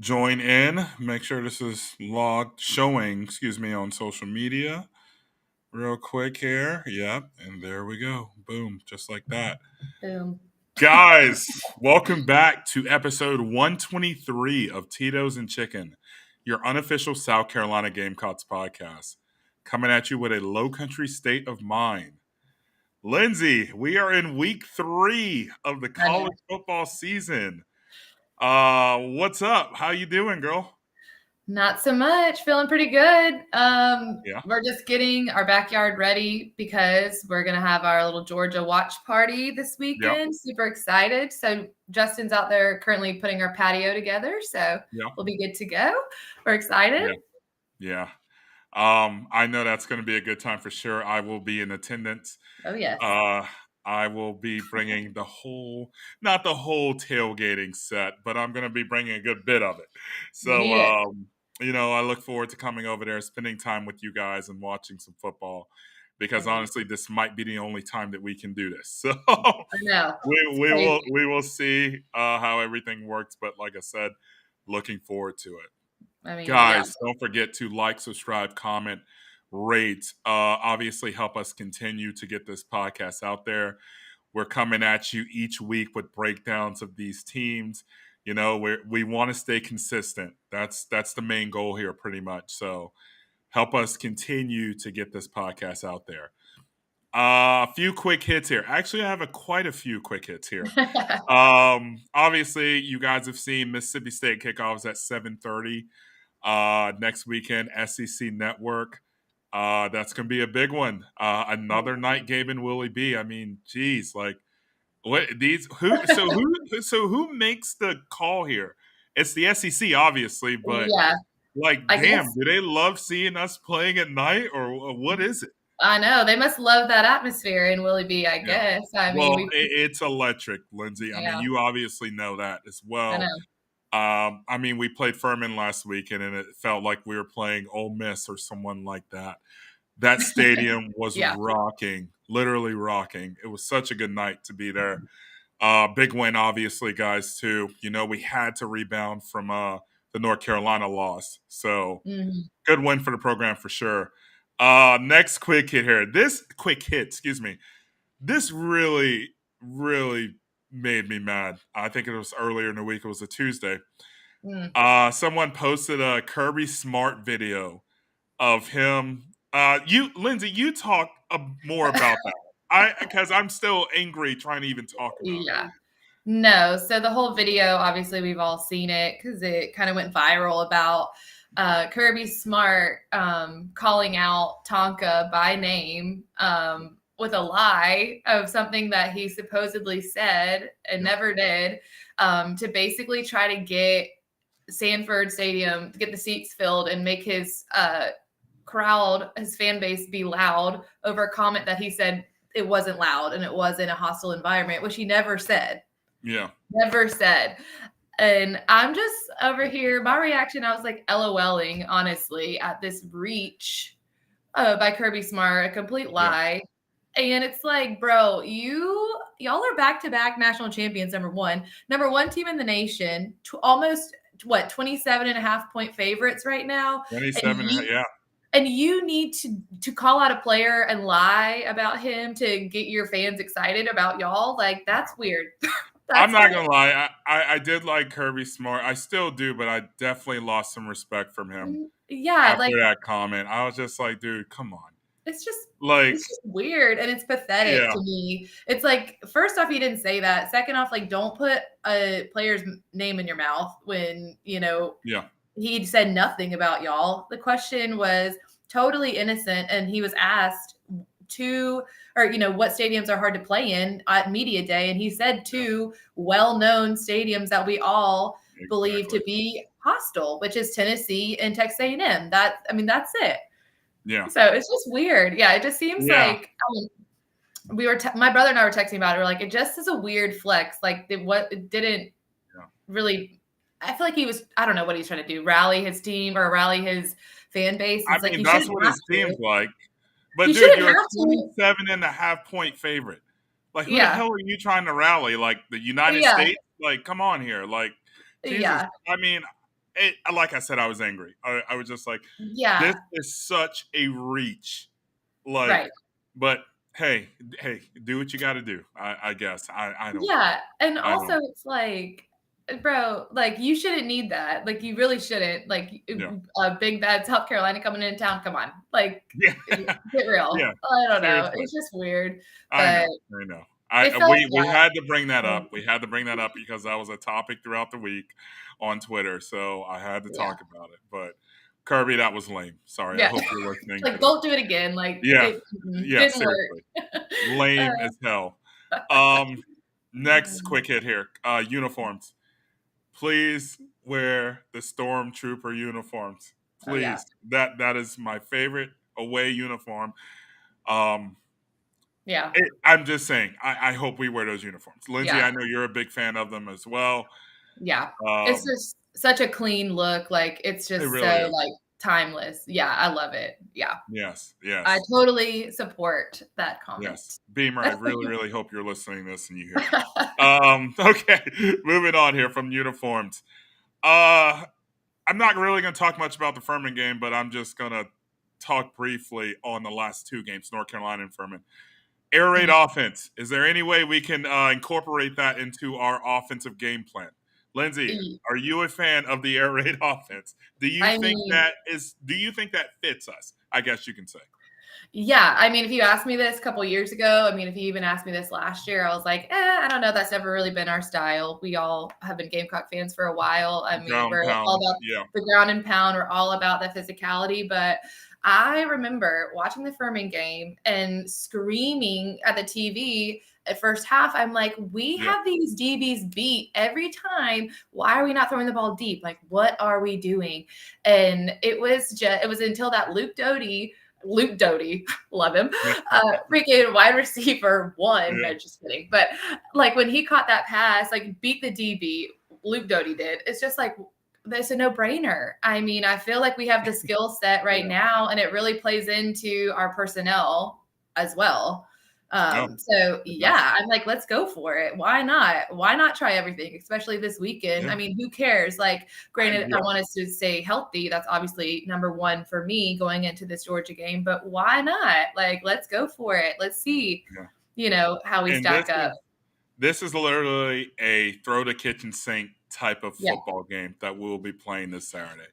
join in. Make sure this is showing, on social media. Real quick here. Yep. And there we go. Boom. Just like that. Boom. Guys, welcome back to episode 123 of Titos&Chicken, your unofficial South Carolina Gamecocks podcast. Coming at you with a low country state of mind. Lindsay, we are in week 3 of the college football season. What's up? How you doing, girl? Not so much. Feeling pretty good. Yeah. We're just getting our backyard ready because we're going to have our little Georgia watch party this weekend. Yep. Super excited. So Justin's out there currently putting our patio together. So we'll be good to go. We're excited. Yeah. I know that's going to be a good time for sure. I will be in attendance. Oh, yes. I will be bringing not the whole tailgating set, but I'm going to be bringing a good bit of it. So, I look forward to coming over there, spending time with you guys and watching some football because honestly, this might be the only time that we can do this. So we will see how everything works. But like I said, looking forward to it. Guys, don't forget to like, subscribe, comment, rate. Obviously, help us continue to get this podcast out there. We're coming at you each week with breakdowns of these teams. We want to stay consistent. That's the main goal here, pretty much. So help us continue to get this podcast out there. A few quick hits here. Actually, I have quite a few quick hits here. Obviously, you guys have seen Mississippi State kickoffs at 7:30. Next weekend, SEC Network. That's gonna be a big one. Another night game in Willie B. I mean, geez, like what these who makes the call here? It's the SEC, obviously, but damn, do they love seeing us playing at night, or what is it? I know they must love that atmosphere in Willie B. I guess. I mean, it's electric, Lindsay. I mean, you obviously know that as well. I know. We played Furman last weekend, and it felt like we were playing Ole Miss or someone like that. That stadium was rocking, literally rocking. It was such a good night to be there. Big win, obviously, guys, too. We had to rebound from the North Carolina loss. So good win for the program for sure. Next quick hit here. This really, really made me mad. I think it was earlier in the week. It was a Tuesday. Someone posted a Kirby Smart video of him. Lindsay, you talk more about that. Because I'm still angry trying to even talk about it. Yeah. No. So the whole video, obviously, we've all seen it because it kind of went viral about Kirby Smart calling out Tonka by name with a lie of something that he supposedly said and never did, to basically try to get Sanford Stadium, to get the seats filled and make his crowd, his fan base be loud over a comment that he said it wasn't loud and it wasn't a hostile environment, which he never said. Yeah. Never said. And I'm just over here, my reaction, I was like LOLing, honestly, at this reach by Kirby Smart, a complete lie. And it's like, bro, y'all are back-to-back national champions, number one team in the nation, almost, 27.5-point favorites right now? 27, yeah. And you need to call out a player and lie about him to get your fans excited about y'all? Like, that's weird. I'm not going to lie. I did like Kirby Smart. I still do, but I definitely lost some respect from him. Yeah. After that comment. I was just like, dude, come on. It's just weird and it's pathetic to me. It's like, first off, he didn't say that. Second off, like, don't put a player's name in your mouth when, he said nothing about y'all. The question was totally innocent, and he was asked what stadiums are hard to play in at media day, and he said two well-known stadiums that we all believe to be hostile, which is Tennessee and Texas A&M. That's it. Yeah. So it's just weird. Yeah, it just seems like my brother and I were texting about it. We're like, it just is a weird flex. Like, it didn't really. I feel like he was. I don't know what he's trying to do. Rally his team or rally his fan base. It's that's what it seems like. But dude, you're a 27.5-point favorite. Like, who the hell are you trying to rally? Like the United States? Like, come on here. Like, Jesus. I mean, like I said, I was angry. I was just like, this Yeah. is such a reach. Like, Right. but hey, do what you got to do. I guess I don't know. Yeah, and I also don't. it's like, bro, like, you shouldn't need that. Like, you really shouldn't. Like, Yeah. big bad South Carolina coming into town. Come on, like, Yeah. get real. Yeah. I don't know. Seriously. It's just weird, I but know. I know. it I felt we had to bring that yeah, up. We had to bring that up because that was a topic throughout the week on Twitter. So I had to yeah, talk about it. But Kirby, that was lame. Sorry. I yeah. hope you're listening to Like, this. don't do it again. Like, Yeah. it Yeah. didn't work. Seriously. Lame as hell. Um, next Um, quick hit here. Uniforms. Please wear the stormtrooper uniforms. oh yeah, Please. That is my favorite away uniform. Um, yeah, I'm just saying. I hope we wear those uniforms. Lindsay, yeah. I know you're a big fan of them as well. Yeah. It's Um, just such a clean look, like, it's it just really so, is. like, timeless. Yeah, I love it. Yeah. Yes, I yes, totally support that yes. comment. Beamer, I really, really hope you're listening to this and you hear it. Okay, moving on here from uniforms. Uh, I'm not really going to talk much about the Furman game, but I'm just going to talk briefly on the last two games, North Carolina and Furman. Air raid Mhm. offense. Is there any way we can incorporate that into our offensive game plan? Lindsay, E are you a fan of the air raid offense? I mean, Do you think that fits us? I guess you can say. yeah, I mean, if you asked me this a couple years ago, I mean, if you even asked me this last year, I was like, I don't know. That's never really been our style. We all have been Gamecock fans for a while. I mean, Ground we're all pound. about Yeah. the ground and pound. We're all about the physicality. But I remember watching the Furman game and screaming at the TV at first half. I'm like, we Yeah. have these DBs beat every time. Why are we not throwing the ball deep? Like, what are we doing? And it was until that Luke Doty, love him, Yeah. freaking wide receiver one. Yeah. No, just kidding. But like when he caught that pass, like beat the DB, Luke Doty did. It's just like it's a no brainer. I mean, I feel like we have the skill set right Yeah. now, and it really plays into our personnel as well. No, So it does. yeah, I'm like, let's go for it. Why not? Why not try everything, especially this weekend? Yeah. I mean, who cares? Like, granted, I Yeah. want us to stay healthy. That's obviously number one for me going into this Georgia game, but why not? Like, let's go for it. Let's see, Yeah. how we And stack up. this is literally a throw the kitchen sink type of Yeah, football game that we'll be playing this Saturday.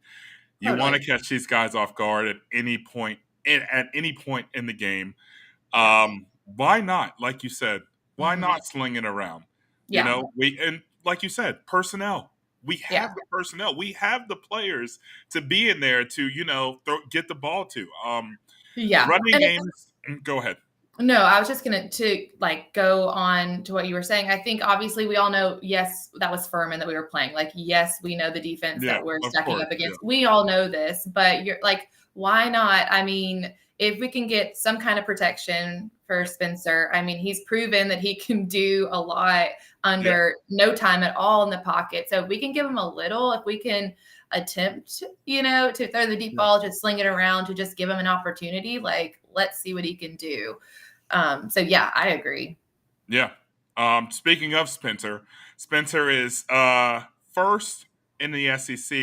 You want to totally. catch these guys off guard at any point at any point in the game. Yeah. Why not? Like you said, why Hmm. not sling it around? You Yeah. know, we and like you said, personnel. We Yeah. have the personnel. We have the players to be in there to get the ball to. Yeah. Running And games. Go ahead. no, I was just gonna to like go on to what you were saying. I think obviously we all know, yes, that was Furman that we were playing. Like, yes, we know the defense Yeah, that we're of stacking course. up Yeah, against. We all know this, but you're like, why not? I mean, if we can get some kind of protection for yeah, Spencer, I mean, he's proven that he can do a lot yeah, under no time at all in the pocket. So if we can give him a little, if we can attempt, to throw the deep yeah. ball, to sling it around, to just give him an opportunity, like, let's see what he can do. So yeah, I agree. Yeah. Speaking of Spencer, Spencer is first in the SEC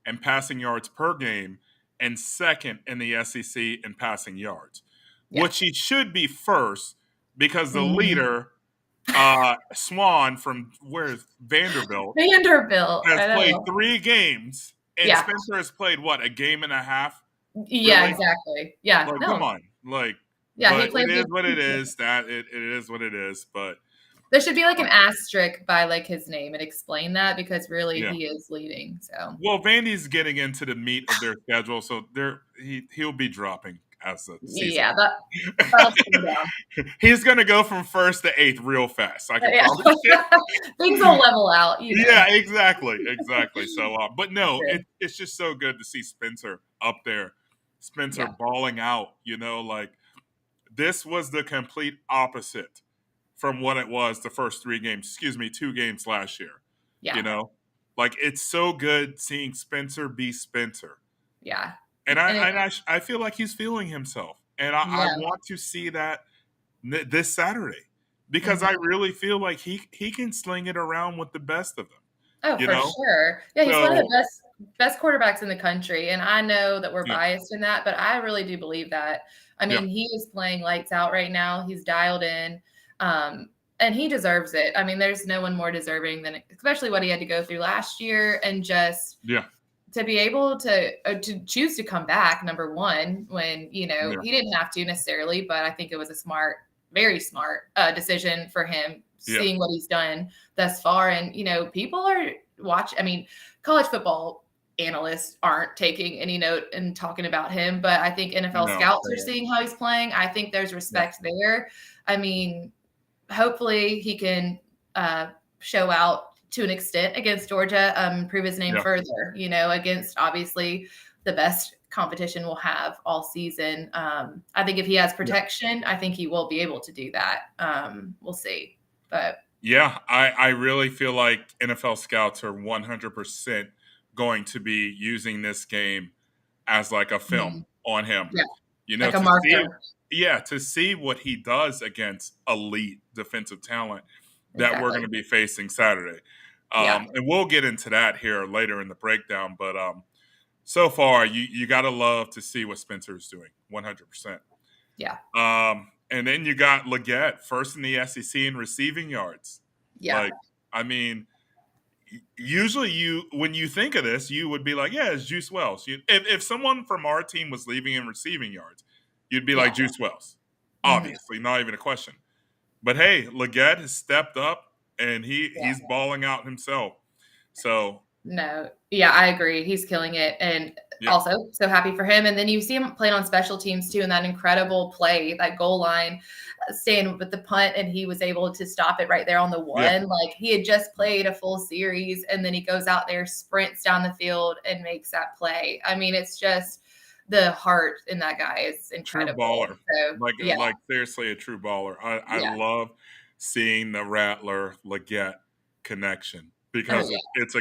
in passing yards per game and second in the SEC in passing yards, Yeah. which he should be first because the Mhm. leader, Swan from where's Vanderbilt, Vanderbilt, has I played know. 3 games, and Yeah. Spencer has played what, a game and a half? Yeah, Really? exactly. Yeah, Like, come no. on. Like, Yeah, he but it played is with what it is. It is what it is. But there should be like uh, an asterisk by like his name and explain that because really yeah. he is leading. So Well, Vandy's getting into the meat of their schedule, so he'll be dropping as the season. yeah, that'll slow down. He's going to go from first to eighth real fast. I can Yeah. promise you. Things will level out. Yeah, exactly, exactly. So, but no, True. it's just so good to see Spencer up there, Spencer Yeah. balling out. Like this was the complete opposite from what it was the first 3 games. Excuse me, 2 games last year. You Yeah. know, like it's so good seeing Spencer be Spencer. Yeah. And And it, I feel like he's feeling himself, and I yeah. want to see that this Saturday because I Mhm. really feel like he can sling it around with the best of them. Oh, You for know, sure. Yeah, he's one of the so best best quarterbacks in the country. And I know that we're Yeah. biased in that, but I really do believe that. I Yeah. mean, he is playing lights out right now. He's dialed in. And he deserves it. I mean, there's no one more deserving than, especially what he had to go through last year, and just Yeah. to be able to choose to come back, number one, when he didn't have to necessarily, but I think it was a smart, very smart decision for him, Yeah. seeing what he's done thus far. And people are watching. I mean, college football analysts aren't taking any note and talking about him, but I think NFL No. scouts are seeing how he's playing. I think there's respect there. I mean, hopefully he can show out to an extent against Georgia, prove his name further, against obviously the best competition we'll have all season. I think if he has protection, I think he will be able to do that. We'll see. But yeah, I really feel like NFL scouts are 100% going to be using this game as like a film on him. Yeah, like a To see, marker. to see what he does against elite defensive talent that we're going Exactly. to be facing Saturday. Yeah. And we'll get into that here later in the breakdown. But so far, you got to love to see what Spencer's doing, 100%. Yeah. And then you got Leggett, first in the SEC in receiving yards. Yeah. Like, I mean, usually when you think of this, you would be like, yeah, it's Juice Wells. If someone from our team was leaving in receiving yards, you'd be like Juice Wells. Obviously, not even a question. But hey, Leggett has stepped up and he's balling out himself. So no, yeah, I agree. He's killing it. And also so happy for him. And then you see him playing on special teams too, and that incredible play, that goal line, staying with the punt, and he was able to stop it right there on the one. Yeah. Like, he had just played a full series, and then he goes out there, sprints down the field, and makes that play. I mean, it's just the heart in that guy is incredible. True baller. So, like seriously a true baller. I love seeing the Rattler Leggett connection because it's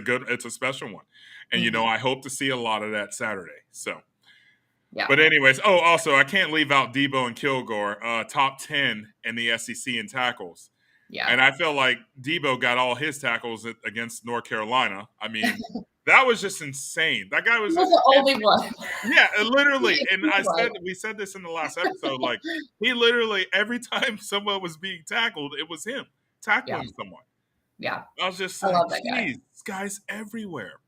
a special one. And I hope to see a lot of that Saturday. So but anyways, also I can't leave out Debo and Kilgore, top 10 in the SEC in tackles. Yeah. And I feel like Debo got all his tackles against North Carolina. I mean, that was just insane. That guy was the only one. Yeah, literally. And we said this in the last episode. Like, he literally, every time someone was being tackled, it was him tackling someone. Yeah. I was just I like, love that geez, this guy's everywhere.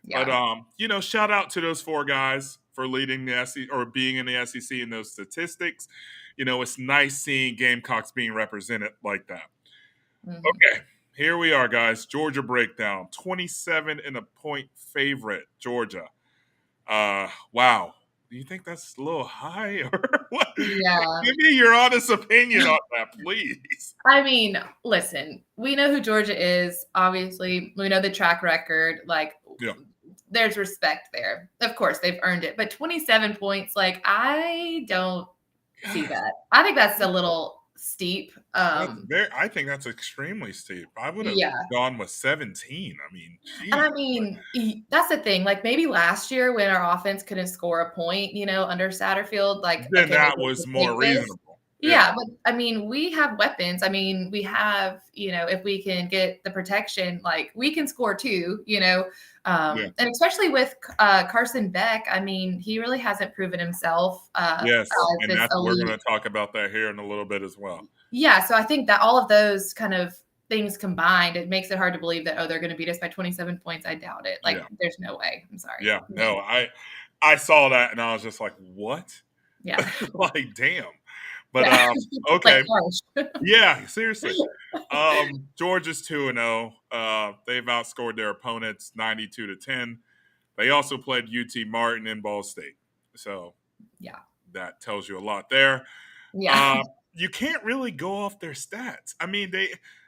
Yeah. But shout out to those 4 guys for leading the SEC or being in the SEC in those statistics. It's nice seeing Gamecocks being represented like that. Okay, here we are, guys. Georgia breakdown. 27 and a point favorite, Georgia. Wow. Do you think that's a little high or what? Yeah. Give me your honest opinion on that, please. I mean, listen, we know who Georgia is. Obviously, we know the track record. Like, there's respect there. Of course, they've earned it. But 27 points, like, I don't see that. I think that's a little steep. I think that's extremely steep. I would have gone with 17. I mean, geez. And I mean, that's the thing. Like, maybe last year when our offense couldn't score a point, under Satterfield, like, then that was more reasonable. Yeah, but I mean, we have weapons. I mean, we have, if we can get the protection, like, we can score too, and especially with Carson Beck, I mean, he really hasn't proven himself. Yes, and we're going to talk about that here in a little bit as well. Yeah, so I think that all of those kind of things combined, it makes it hard to believe that, they're going to beat us by 27 points. I doubt it. Like, there's no way. I'm sorry. Yeah, no, I saw that and I was just like, what? Yeah. Like, damn. But okay, yeah, seriously. Georgia's 2-0. They've outscored their opponents 92-10. They also played UT Martin and Ball State, so that tells you a lot there. Yeah, you can't really go off their stats. I mean,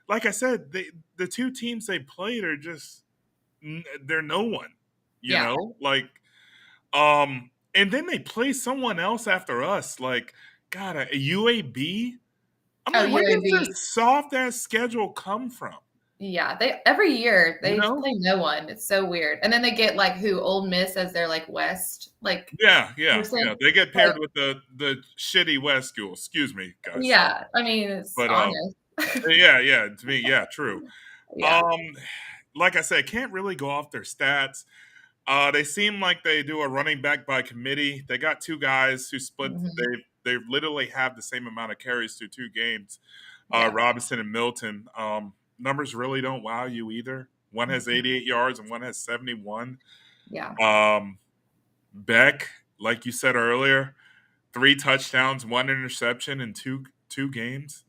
like I said, the 2 teams they played are just they're no one. You know, like and then they play someone else after us, like. God, a UAB? I'm like, where does this soft-ass schedule come from? Yeah, every year they play no one. It's so weird. And then they get, like, Ole Miss as their, like, West. Like, yeah. They get paired with the shitty West school. Excuse me, guys. Yeah, I mean, it's honest. yeah, to me, true. Yeah. Like I said, can't really go off their stats. They seem like they do a running back by committee. They got two guys who split. Mhm. They literally have the same amount of carries through two games. Yeah. Robinson and Milton. Numbers really don't wow you either. One has Mhm. 88 yards and one has 71. Yeah. Um, Beck, like you said earlier, 3 touchdowns, 1 interception in two games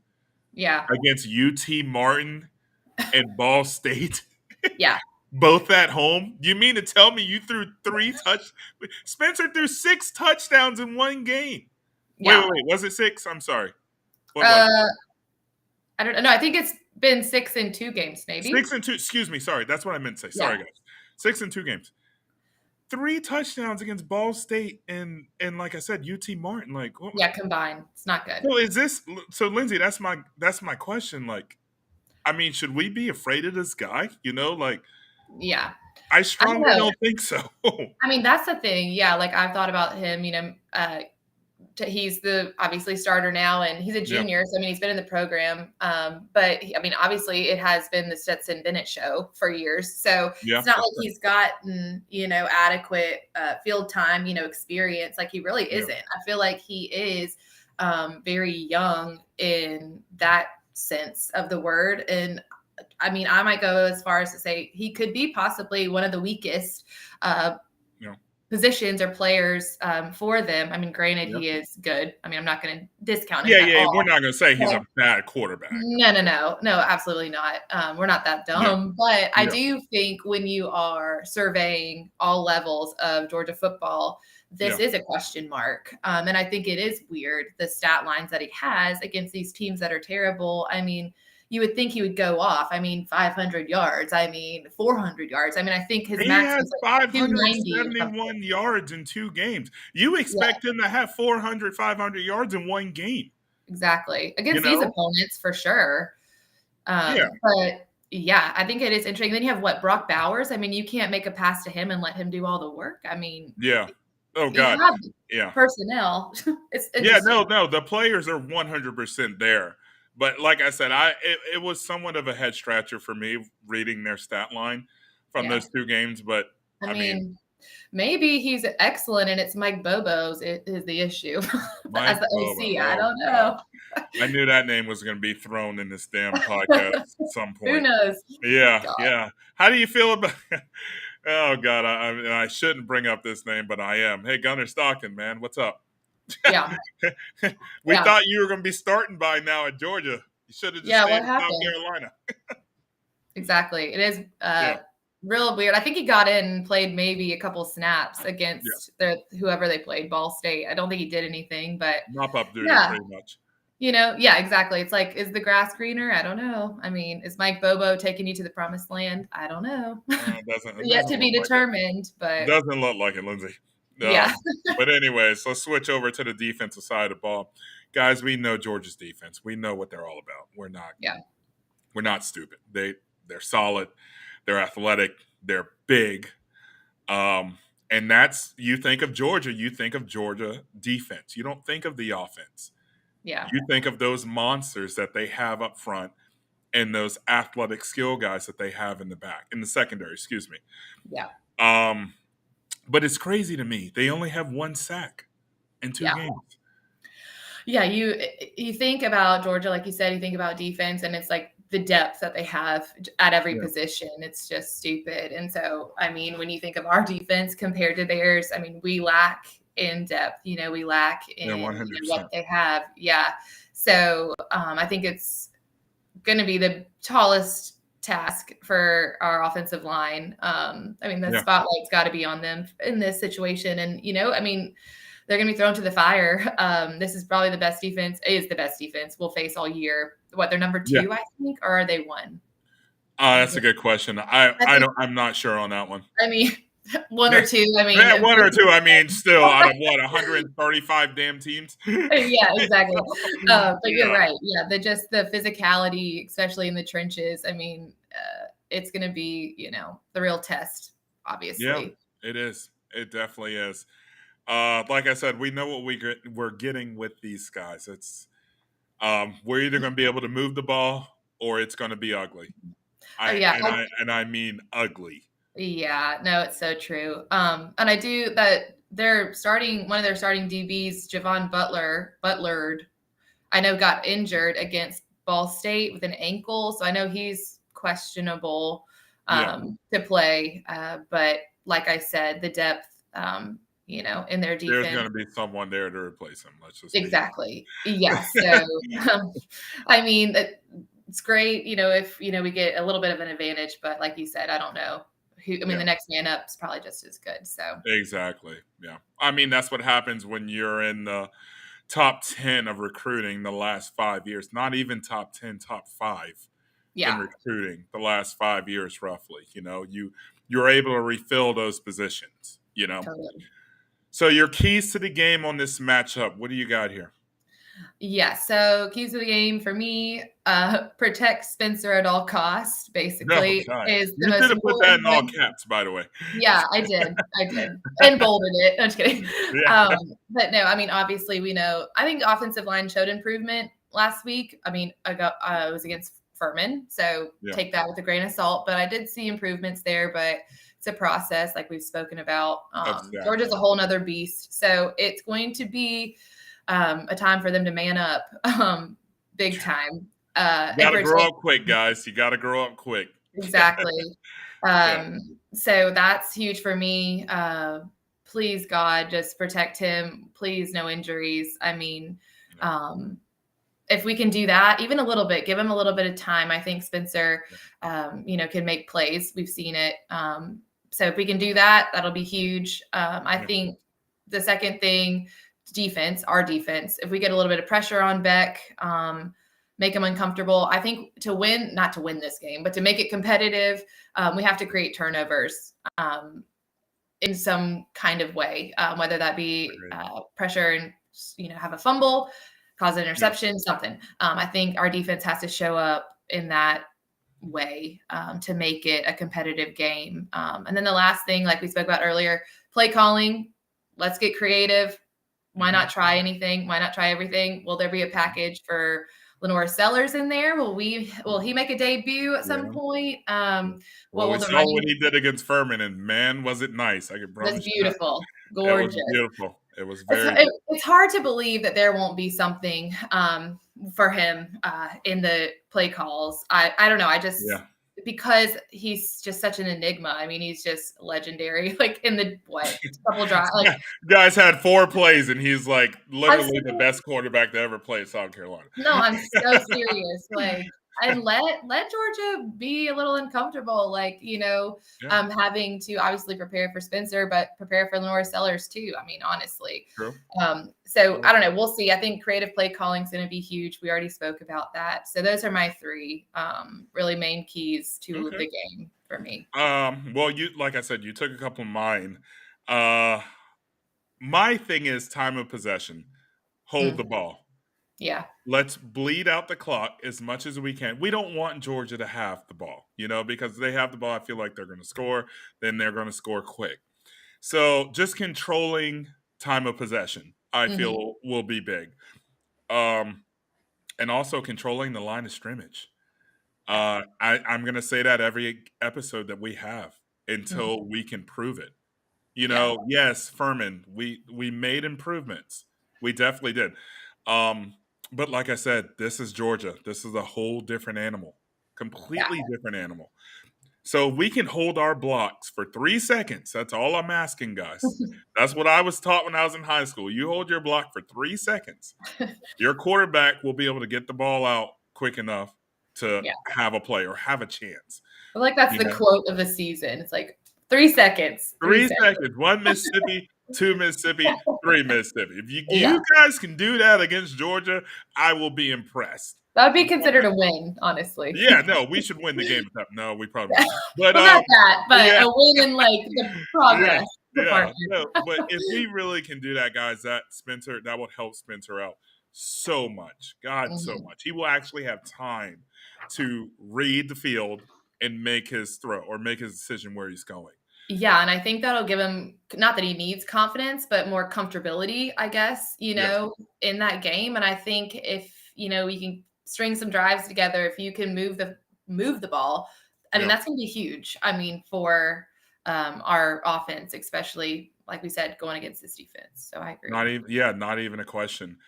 Yeah. against UT Martin and Ball State. Yeah. Both at home. You mean to tell me you threw 3 touch? Spencer threw 6 touchdowns in one game. Wait, Yeah. Was it six? I'm sorry. What was it? Uh, I don't know. I think it's been 6 in 2 games, maybe. 6 and 2. Excuse me. Sorry. That's what I meant to say. Yeah. Sorry, guys. 6 in 2 games. 3 touchdowns against Ball State and like I said, UT Martin. Like, what, Yeah, combined. It's not good. so is this? So Lindsay, that's my question. Like, I mean, should we be afraid of this guy? Like, Yeah. I I don't strongly know. don't think so. I mean, that's the thing. Yeah, like I've thought about him, he's the obviously starter now and he's a Yeah. junior. So, I mean, he's been in the program. I mean, obviously it has been the Stetson Bennett show for years. So Yeah. it's not like he's gotten, adequate field time, experience. Like he really Yeah. isn't. I feel like he is very young in that sense of the word. And I mean, I might go as far as to say he could be possibly one of the weakest Yeah. positions or players for them. I mean, granted, Yeah. he is good. I mean, I'm not going to discount him Yeah, at yeah. We're all. not going to say he's But a bad quarterback. no, absolutely not. We're not that Yeah. dumb. But I Yeah. do think when you are surveying all levels of Georgia football, this Yeah. is a question mark. And I think it is weird, the stat lines that he has against these teams that are terrible. I mean, you would think he would go off. I mean, 500 yards. I mean, 400 yards. I mean, I think his He max has was like 290 or something. 571 yards in 2 games. You Yeah, expect him to have 400, 500 yards in one game. exactly. You Against these know? opponents, for sure. Yeah. But yeah, I think it is interesting. Then you have what, Brock Bowers? I mean, you can't make a pass to him and let him do all the work. I mean, Yeah. Oh, you God. have Yeah. personnel. It's Yeah, interesting. no. The players are 100% there. But like I said, it was somewhat of a head scratcher for me reading their stat line from Yeah. those 2 games. But, I I mean, mean, maybe he's excellent and it's Mike Bobo's is the issue as Mike the Bobo. OC. I Oh, don't God. know. I knew that name was going to be thrown in this damn podcast at some Who point. knows? Yeah, God. yeah. How do you feel about? Oh God, I shouldn't bring up this name, but I am. Hey, Gunnar Stockton, man, what's up? Yeah. We Yeah. thought you were going to be starting by now at Georgia. You should have just Yeah. stayed What in South happened? Carolina. Exactly. It is Yeah, real weird. I think he got in and played maybe a couple snaps yeah. against whoever they played, Ball State. I don't think he did anything, but Mop up duty, yeah, pretty much. yeah, exactly. It's like, is the grass greener? I don't know. I mean, is Mike Bobo taking you to the promised land? I don't know. It Yet to doesn't be look like it. determined, but Doesn't look like it, Lindsay. yeah, But anyways, let's switch over to the defensive side of the ball, guys. We know Georgia's defense. We know what they're all about. yeah, We're not stupid. They're solid. They're athletic. They're big. And that's, you think of Georgia. You think of Georgia defense. You don't think of the offense. yeah, You think of those monsters that they have up front and those athletic skill guys that they have in the back, in the secondary. Excuse me. yeah, Um, but it's crazy to me. They only have 1 sack in two yeah. games. Yeah, you think about Georgia, like you said, you think about defense, and it's like the depth that they have at every Yeah. position. It's just stupid. And so, I mean, when you think of our defense compared to theirs, I mean, we lack in depth. We lack Yeah, in 100%. what they have. Yeah. So I think it's going to be the tallest task for our offensive line. I mean, the Yeah. spotlight's got to be on them in this situation. And, I mean, they're going to be thrown to the fire. This is probably the best defense we'll face all year. What, they're number Yeah. 2, I think, or are they 1? That's a good question. I'm not sure on that one. I mean, 1 or 2. I mean, Yeah, 1 or 2. I mean, still out of what, 135 damn teams? yeah, exactly. But you're Yeah. right. Yeah, the physicality, especially in the trenches. I mean, it's going to be, the real test, Yeah, obviously. it is. It definitely is. Like I said, we know what we're getting with these guys. It's we're either going to be able to move the ball or it's going to be ugly. Oh yeah, I mean ugly. Yeah, no, it's so true. And I do that they're starting one of their starting DBs, Javon Butlard, I know got injured against Ball State with an ankle, so I know he's questionable Yeah. to play. But like I said, the depth, in their There's going defense. to be someone there to replace him. Let's just be Exactly. Yes. So, I mean, it's great, if, we get a little bit of an advantage, but like you said, I don't know who, I mean, yeah. the next man up is probably just as good. So, Exactly. Yeah. I mean, that's what happens when you're in the top 10 of recruiting the last 5 years, not even top 10, top five in yeah, recruiting the last 5 years, roughly. You're able to refill those positions. totally. So your keys to the game on this matchup, what do you got here? Yeah. So keys to the game for me, protect Spencer at all costs, No, basically, God. is the You should most have put that important in all thing. caps, by the way. Yeah, I did. I did. And bolded it. I'm just kidding. Yeah. But no, I mean, obviously we know, I think offensive line showed improvement last week. I mean, I was against Furman, so Yeah. take that with a grain of salt, but I did see improvements there, but it's a process like we've spoken about. Georgia's Exactly. a whole nother beast. So it's going to be a time for them to man up big time. You And got to grow protect. up quick, guys. You got to grow up quick. Exactly. Yeah. So that's huge for me. Please, God, just protect him. Please, no injuries. I mean, Yeah. if we can do that, even a little bit, give him a little bit of time. I think Spencer, can make plays. We've seen it. So if we can do that, that'll be huge. I Yeah. think the second thing, defense, our defense. If we get a little bit of pressure on Beck, make him uncomfortable. I think not to win this game, but to make it competitive, we have to create turnovers in some kind of way, whether that be Great. pressure and have a fumble, cause an Yeah. interception, something. I think our defense has to show up in that way to make it a competitive game. And then the last thing, like we spoke about earlier, play calling. Let's get creative. Why Mhm. not try anything? Why not try everything? Will there be a package for Lenore Sellers in there? Will he make a debut at some Yeah. point? Well, What we will the saw what running? he did against Furman, and man, was it nice. I can That's promise you that. beautiful, It was gorgeous. beautiful. It was It's very good. it's hard to believe that there won't be something for him in the play calls. I don't know. I just Yeah. because he's just such an enigma. I mean, he's just legendary. Like in the couple drive. Like Guys had 4 plays, and he's like I'm literally the serious. best quarterback to ever play at South Carolina. No, I'm so serious. Like, and let Georgia be a little uncomfortable. Like, Yeah. having to obviously prepare for Spencer, but prepare for Lenore Sellers too. I mean, honestly. True. So True. I don't know. We'll see. I think creative play calling is going to be huge. We already spoke about that. So those are my three really main keys to Okay. the game for me. Well, like I said, you took a couple of mine. Uh, my thing is time of possession. Hold the Mm, ball. yeah. Let's bleed out the clock as much as we can. We don't want Georgia to have the ball, because they have the ball. I feel like they're going to score. Then they're going to score quick. So just controlling time of possession, I Hmm. feel, will be big. Um, and also controlling the line of scrimmage. Yeah. I'm going to say that every episode that we have Hmm. until we can prove it. Yeah. Yes, Furman, we made improvements. We definitely did. Um, but like I said, this is Georgia. This is a whole different animal, Yeah. completely different animal. So we can hold our blocks for 3 seconds. That's all I'm asking, guys. That's what I was taught when I was in high school. You hold your block for 3 seconds. Your quarterback will be able to get the ball out quick enough to Yeah. have a play or have a chance. I feel like that's You the know, quote of the season. It's like 3 seconds. 3 seconds. 1 Mississippi, 2 Mississippi, 3 Mississippi. If Yeah. you guys can do that against Georgia, I will be impressed. That would be considered a win, honestly. Yeah, no, we should win the game. No, we probably won't. Yeah. But Well, not that, but yeah, a win in like the yeah, progress yeah. department. No, but if we really can do that, guys, that will help Spencer out so much. God, so Mhm. much. He will actually have time to read the field and make his throw or make his decision where he's going. Yeah, and I think that'll give him not that he needs confidence, but more comfortability, I guess, Yes. in that game. And I think if, we can string some drives together, if you can move the ball, I mean, Yeah. that's going to be huge. I mean, for our offense, especially like we said, going against this defense. So I agree. Not even a question.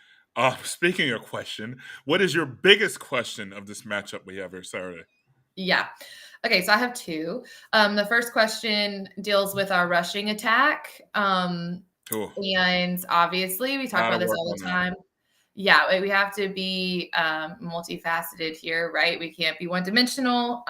Speaking of question, what is your biggest question of this matchup we have here Saturday? Yeah. Okay, so I have two. The first question deals with our rushing attack. Ooh, And obviously, we talk gotta about this work all on the that. time. Yeah, we have to be multifaceted here, right? We can't be one dimensional.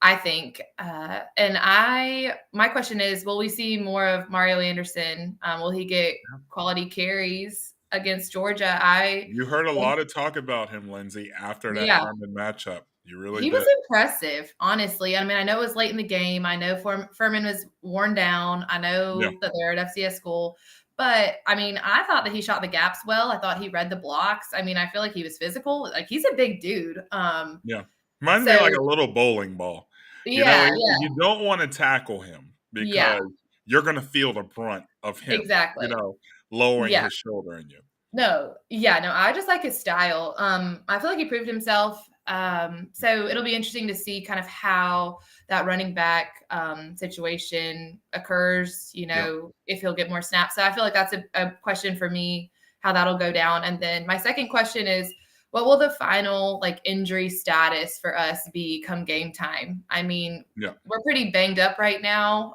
I think, my question is, will we see more of Mario Anderson? Will he get quality carries against Georgia? You heard a lot of talk about him, Lindsay, after that Yeah, Furman matchup. You really he was did. impressive, honestly. I mean, I know it was late in the game. I know Furman was worn down. I Yeah, know that they're at FCS school. But I mean, I thought that he shot the gaps well. I thought he read the blocks. I mean, I feel like he was physical. Like he's a big dude. yeah. Reminds me So like a little bowling ball. yeah, You don't want to tackle him yeah, because you're going to feel the brunt of him, exactly. lowering Yeah. his shoulder in you. No, yeah, no, I just like his style. I feel like he proved himself. So it'll be interesting to see kind of how that running back situation occurs, Yeah, if he'll get more snaps. So I feel like that's a question for me, how that'll go down. And then my second question is, what will the final like injury status for us be come game time? I mean, yeah, we're pretty banged up right now.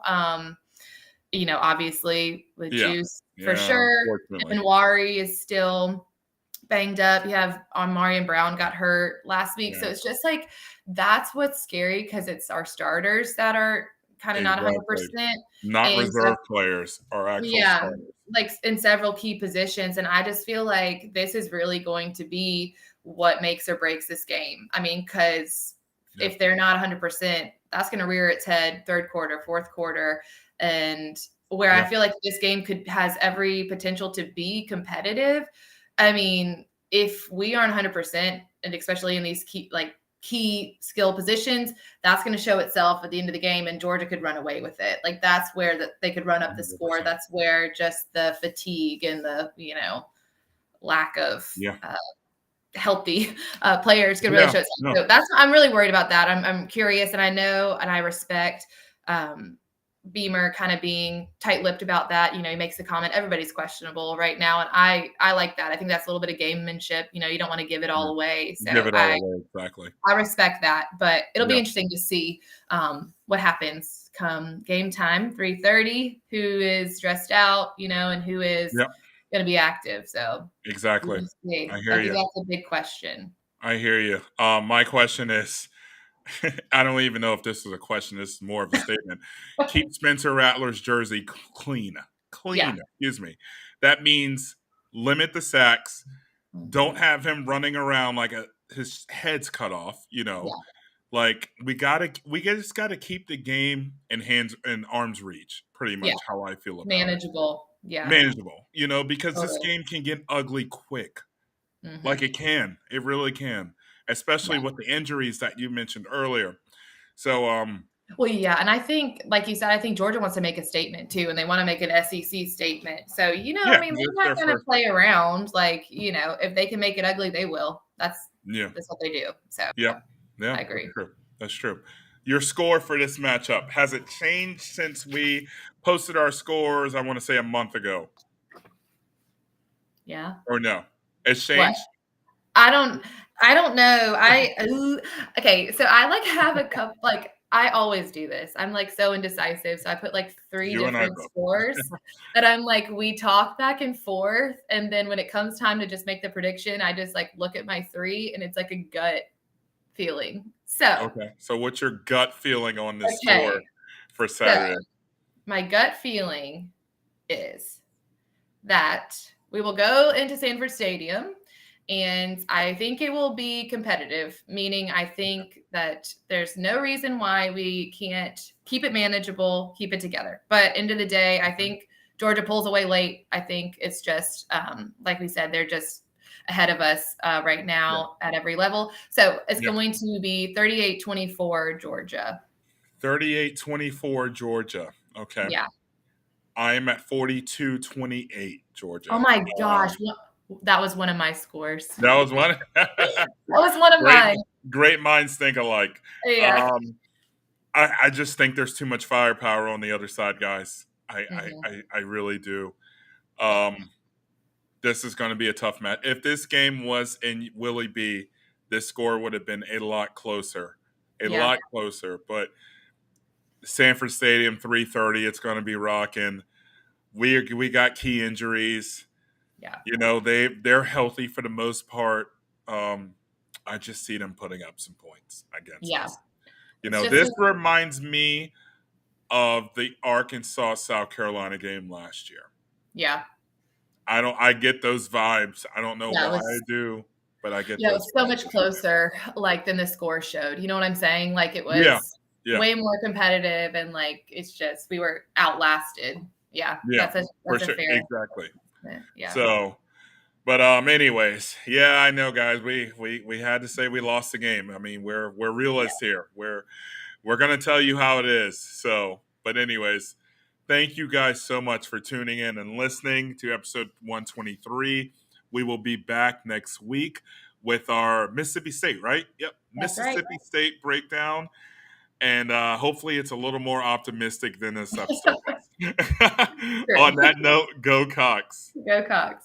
Obviously with yeah, Juice for yeah. sure. Unfortunately, And Wari is still banged up. You have Marion Brown got hurt last week. So yeah, it's just like that's what's scary because it's our starters that are kind of not exactly. 100%. Not And reserve players or actual yeah, starters. like in several key positions. And I just feel like this is really going to be what makes or breaks this game. I mean, because Yeah, if they're not 100%, that's going to rear its head third quarter, fourth quarter. And where I yeah, feel like this game has every potential to be competitive. I mean, if we aren't 100%, and especially in these key skill positions, that's going to show itself at the end of the game, and Georgia could run away with it. Like that's where they could run up the score. 100%. That's where just the fatigue and the lack of Yeah, healthy players could really yeah, show itself. no, So I'm really worried about that. I'm curious, and I know and I respect Beamer kind of being tight-lipped about that. He makes the comment, everybody's questionable right now. And I like that. I think that's a little bit of gamemanship. You don't want to give it yeah. all away. Give So it all away, exactly. I respect that, but it'll be Yeah, interesting to see what happens come game time, 3:30, who is dressed out, and who is yeah, going to be active. So exactly. we'll see. I I hear think you. that's a big question. I hear you. My question is, I don't even know if this is a question. This is more of a statement. Keep Spencer Rattler's jersey clean. Yeah. Clean, excuse me. That means limit the sacks. Don't Mhm. have him running around like his head's cut off. Yeah. Like we just gotta keep the game in hands and arms reach. Pretty Yeah. much how I feel about it. Manageable. Yeah. Manageable, because this Totally. game can get ugly quick. Like Hmm. it can. It really can. Especially Yeah. with the injuries that you mentioned earlier. So Well, yeah, and I think, like you said, I think Georgia wants to make a statement too, and they want to make an SEC statement. So, I yeah, mean, 'cause they're it's not their going to first. play around. Like, if they can make it ugly, they will. Yeah. That's what they do. So, Yep. Yeah, I that's agree. true. That's true. Your score for this matchup, has it changed since we posted our scores, I want to say a month ago? Yeah. Or no? It's What? changed? I don't I don't know. Okay, so I like have a cup like I always do this. I'm like so indecisive. So I put like three You and I different both. scores that I'm like we talk back and forth, and then when it comes time to just make the prediction, I just like look at my three and it's like a gut feeling. So, Okay. So what's your gut feeling on this score okay. for So Saturday? my gut feeling is that we will go into Sanford Stadium, and I think it will be competitive, meaning I think that there's no reason why we can't keep it manageable, keep it together. But end of the day, I think Georgia pulls away late. I think it's just, like we said, they're just ahead of us right Yeah. now at every level. So it's Yeah. going to be 38-24 Georgia. 38-24 Georgia. Okay. Yeah. I'm at 42-28 Oh Georgia. my gosh. That was one of my scores. That was one. That was one of Great mine. great minds think alike. Yeah. Um I just think there's too much firepower on the other side, guys. Mm-hmm. I really do. This is going to be a tough match. If this game was in Willie B, this score would have been a lot closer. A Yeah. lot closer. But Sanford Stadium, 3:30, it's going to be rocking. We got key injuries. Yeah. You know, they're healthy for the most part. I just see them putting up some points against Yeah. us. You It's know, just this reminds me of the Arkansas South Carolina game last year. yeah. I get those vibes. I don't know Yeah, it why I was do, but I get yeah, it those was so much vibes. closer, like, than the score showed. You know what I'm saying? Like, it Yeah. was Yeah. way more competitive and, like, it's just we were outlasted. Yeah, Yeah. For that's a sure. fair Exactly. yeah. So, but anyways, yeah, I know, guys. We had to say we lost the game. I mean, we're Yeah. realists here. We're gonna tell you how it is. So, but anyways, thank you guys so much for tuning in and listening to episode 123. We will be back next week with our Mississippi State, right? Yep, That's right. Mississippi State breakdown, and hopefully it's a little more optimistic than this episode was. True. On that note, go Cox. Go Cox.